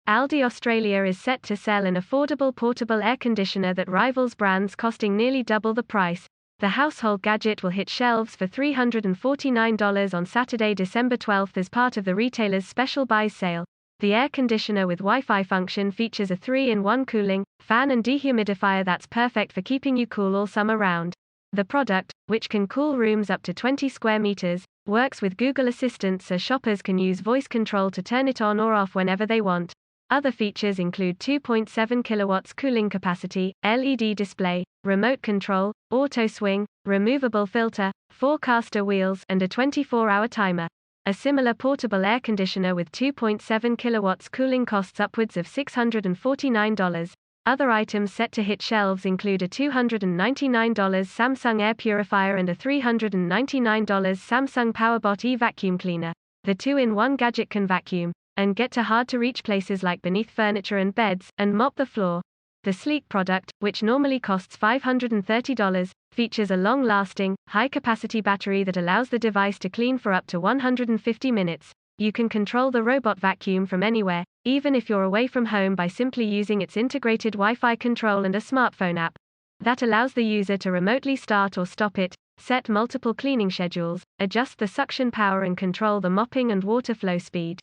Aldi Australia is set to sell an affordable portable air conditioner that rivals brands costing nearly double the price. The household gadget will hit shelves for $349 on Saturday, December 12 as part of the retailer's special buys sale. The air conditioner with Wi-Fi function features a 3-in-1 cooling, fan and dehumidifier that's perfect for keeping you cool all summer round. The product, which can cool rooms up to 20 square meters, works with Google Assistant so shoppers can use voice control to turn it on or off whenever they want. Other features include 2.7 kilowatts cooling capacity, LED display, remote control, auto swing, removable filter, 4-caster wheels, and a 24-hour timer. A similar portable air conditioner with 2.7 kilowatts cooling costs upwards of $649. Other items set to hit shelves include a $299 Samsung air purifier and a $399 Samsung PowerBot e-vacuum cleaner. The 2-in-1 gadget can vacuum and get to hard-to-reach places like beneath furniture and beds, and mop the floor. The sleek product, which normally costs $530, features a long-lasting, high-capacity battery that allows the device to clean for up to 150 minutes. You can control the robot vacuum from anywhere, even if you're away from home, by simply using its integrated Wi-Fi control and a smartphone app. That allows the user to remotely start or stop it, set multiple cleaning schedules, adjust the suction power and control the mopping and water flow speed.